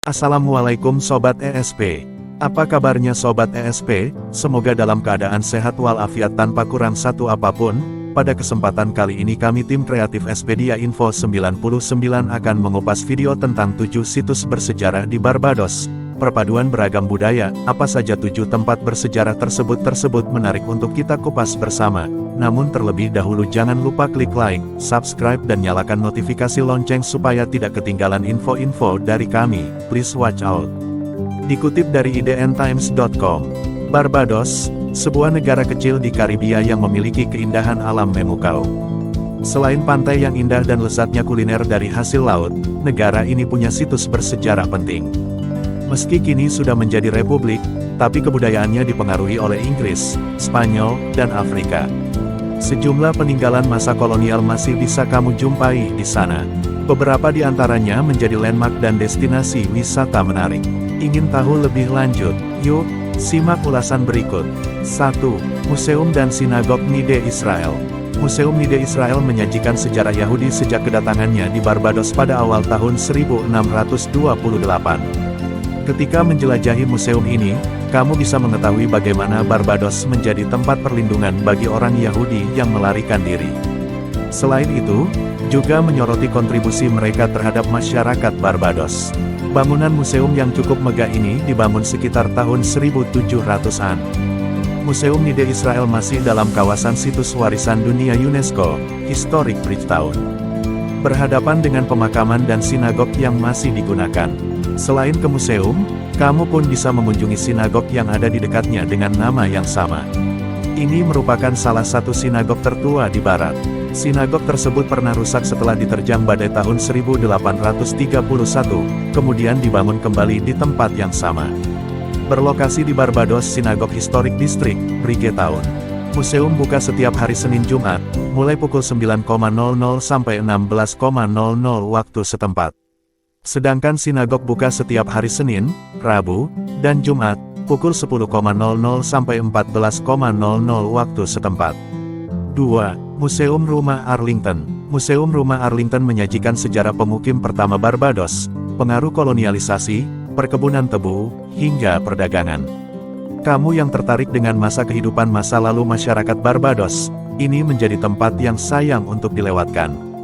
Assalamualaikum Sobat ESP. Apa kabarnya Sobat ESP? Semoga dalam keadaan sehat walafiat tanpa kurang satu apapun. Pada kesempatan kali ini kami tim kreatif Expedia Info 99 akan mengupas video tentang 7 situs bersejarah di Barbados. Perpaduan beragam budaya, apa saja 7 tempat bersejarah tersebut menarik untuk kita kupas bersama. Namun terlebih dahulu jangan lupa klik like, subscribe dan nyalakan notifikasi lonceng supaya tidak ketinggalan info-info dari kami. Please watch out. Dikutip dari idntimes.com, Barbados, sebuah negara kecil di Karibia yang memiliki keindahan alam memukau. Selain pantai yang indah dan lezatnya kuliner dari hasil laut, negara ini punya situs bersejarah penting. Meski kini sudah menjadi republik, tapi kebudayaannya dipengaruhi oleh Inggris, Spanyol, dan Afrika. Sejumlah peninggalan masa kolonial masih bisa kamu jumpai di sana. Beberapa di antaranya menjadi landmark dan destinasi wisata menarik. Ingin tahu lebih lanjut? Yuk, simak ulasan berikut. 1. Museum dan Sinagog Nide Israel. Museum Nide Israel menyajikan sejarah Yahudi sejak kedatangannya di Barbados pada awal tahun 1628. Ketika menjelajahi museum ini, kamu bisa mengetahui bagaimana Barbados menjadi tempat perlindungan bagi orang Yahudi yang melarikan diri. Selain itu, juga menyoroti kontribusi mereka terhadap masyarakat Barbados. Bangunan museum yang cukup megah ini dibangun sekitar tahun 1700-an. Museum Nide Israel masih dalam kawasan situs warisan dunia UNESCO, Historic Bridgetown. Berhadapan dengan pemakaman dan sinagog yang masih digunakan. Selain ke museum, kamu pun bisa mengunjungi sinagog yang ada di dekatnya dengan nama yang sama. Ini merupakan salah satu sinagog tertua di barat. Sinagog tersebut pernah rusak setelah diterjang badai tahun 1831, kemudian dibangun kembali di tempat yang sama. Berlokasi di Barbados Sinagog Historic District, Bridgetown. Museum buka setiap hari Senin Jumat, mulai pukul 9.00 sampai 16.00 waktu setempat. Sedangkan sinagog buka setiap hari Senin, Rabu, dan Jumat, pukul 10.00 sampai 14.00 waktu setempat. 2. Museum Rumah Arlington. Museum Rumah Arlington menyajikan sejarah pemukim pertama Barbados, pengaruh kolonialisasi, perkebunan tebu, hingga perdagangan. Kamu yang tertarik dengan masa kehidupan masa lalu masyarakat Barbados, ini menjadi tempat yang sayang untuk dilewatkan.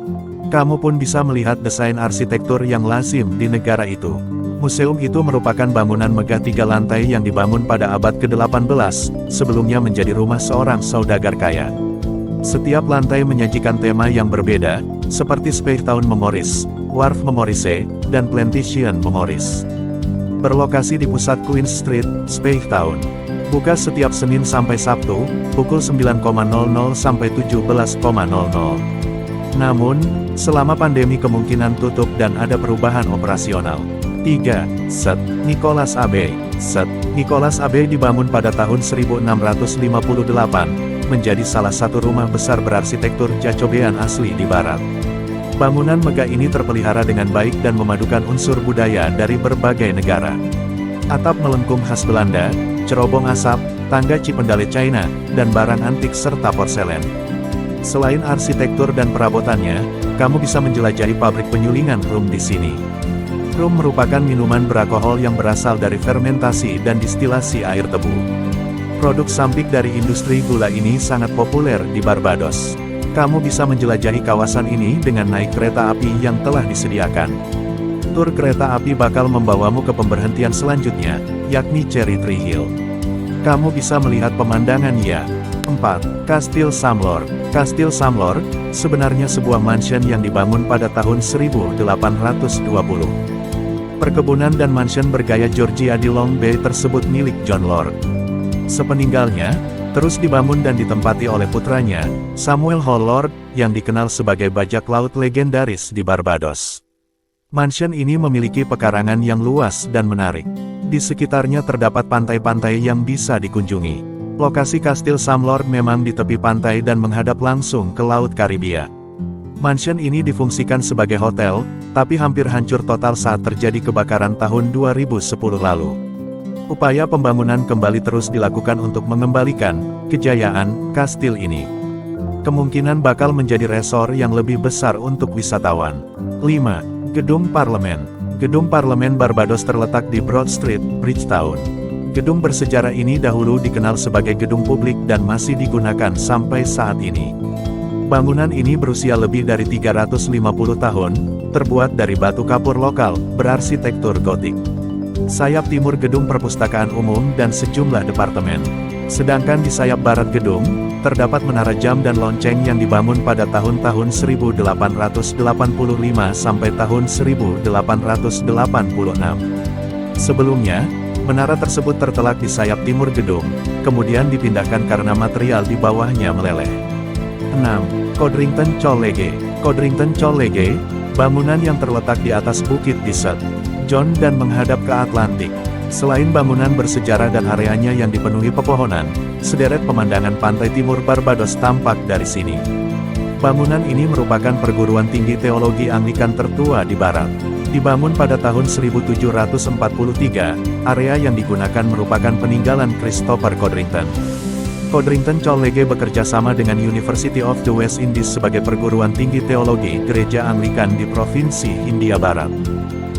Kamu pun bisa melihat desain arsitektur yang lazim di negara itu. Museum itu merupakan bangunan megah 3 lantai yang dibangun pada abad ke-18, sebelumnya menjadi rumah seorang saudagar kaya. Setiap lantai menyajikan tema yang berbeda, seperti Speightstown Memories, Wharf Memories, dan Plantation Memories. Berlokasi di pusat Queen Street, Speightstown. Buka setiap Senin sampai Sabtu, pukul 9.00 sampai 17.00. Namun, selama pandemi kemungkinan tutup dan ada perubahan operasional. 3. St. Nicholas Abbey. St. Nicholas Abbey dibangun pada tahun 1658, menjadi salah satu rumah besar berarsitektur Jacobean asli di barat. Bangunan megah ini terpelihara dengan baik dan memadukan unsur budaya dari berbagai negara. Atap melengkung khas Belanda, cerobong asap, tangga Cipendale China, dan barang antik serta porselen. Selain arsitektur dan perabotannya, kamu bisa menjelajahi pabrik penyulingan rum di sini. Rum merupakan minuman beralkohol yang berasal dari fermentasi dan distilasi air tebu. Produk samping dari industri gula ini sangat populer di Barbados. Kamu bisa menjelajahi kawasan ini dengan naik kereta api yang telah disediakan. Tur kereta api bakal membawamu ke pemberhentian selanjutnya, yakni Cherry Tree Hill. Kamu bisa melihat pemandangan ya. 4. Kastil Samlor. Kastil Samlor, sebenarnya sebuah mansion yang dibangun pada tahun 1820. Perkebunan dan mansion bergaya Georgia di Long Bay tersebut milik John Lord. Sepeninggalnya, terus dibangun dan ditempati oleh putranya, Samuel Hall Lord, yang dikenal sebagai bajak laut legendaris di Barbados. Mansion ini memiliki pekarangan yang luas dan menarik. Di sekitarnya terdapat pantai-pantai yang bisa dikunjungi. Lokasi Kastil Samlor memang di tepi pantai dan menghadap langsung ke Laut Karibia. Mansion ini difungsikan sebagai hotel, tapi hampir hancur total saat terjadi kebakaran tahun 2010 lalu. Upaya pembangunan kembali terus dilakukan untuk mengembalikan kejayaan kastil ini. Kemungkinan bakal menjadi resor yang lebih besar untuk wisatawan. 5. Gedung Parlemen. Gedung Parlemen Barbados terletak di Broad Street, Bridgetown. Gedung bersejarah ini dahulu dikenal sebagai gedung publik dan masih digunakan sampai saat ini. Bangunan ini berusia lebih dari 350 tahun, terbuat dari batu kapur lokal, berarsitektur gotik. Sayap timur gedung perpustakaan umum dan sejumlah departemen. Sedangkan di sayap barat gedung, terdapat menara jam dan lonceng yang dibangun pada tahun-tahun 1885 sampai tahun 1886. Sebelumnya, menara tersebut tertelak di sayap timur gedung, kemudian dipindahkan karena material di bawahnya meleleh. 6. Codrington College. Codrington College, bangunan yang terletak di atas bukit di St. John dan menghadap ke Atlantik. Selain bangunan bersejarah dan areanya yang dipenuhi pepohonan, sederet pemandangan pantai timur Barbados tampak dari sini. Bangunan ini merupakan perguruan tinggi teologi Anglikan tertua di barat. Dibangun pada tahun 1743, area yang digunakan merupakan peninggalan Christopher Codrington. Codrington College bekerja sama dengan University of the West Indies sebagai perguruan tinggi teologi Gereja Anglikan di Provinsi Hindia Barat.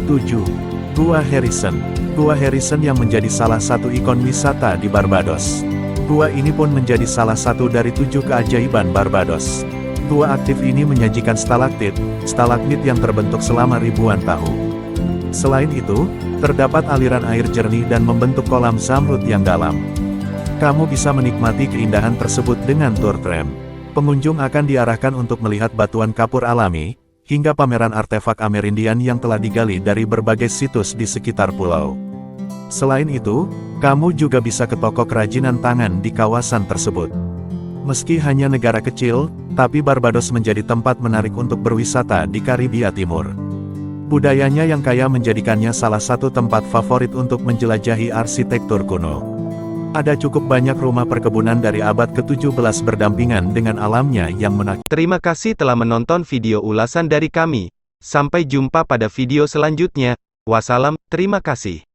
7. Gua Harrison. Gua Harrison yang menjadi salah satu ikon wisata di Barbados. Gua ini pun menjadi salah satu dari 7 keajaiban Barbados. Gua aktif ini menyajikan stalaktit, stalagmit yang terbentuk selama ribuan tahun. Selain itu, terdapat aliran air jernih dan membentuk kolam zamrud yang dalam. Kamu bisa menikmati keindahan tersebut dengan tour tram. Pengunjung akan diarahkan untuk melihat batuan kapur alami, hingga pameran artefak Amerindian yang telah digali dari berbagai situs di sekitar pulau. Selain itu, kamu juga bisa ke toko kerajinan tangan di kawasan tersebut. Meski hanya negara kecil, tapi Barbados menjadi tempat menarik untuk berwisata di Karibia Timur. Budayanya yang kaya menjadikannya salah satu tempat favorit untuk menjelajahi arsitektur kuno. Ada cukup banyak rumah perkebunan dari abad ke-17 berdampingan dengan alamnya yang menakjubkan. Terima kasih telah menonton video ulasan dari kami. Sampai jumpa pada video selanjutnya. Wassalam, terima kasih.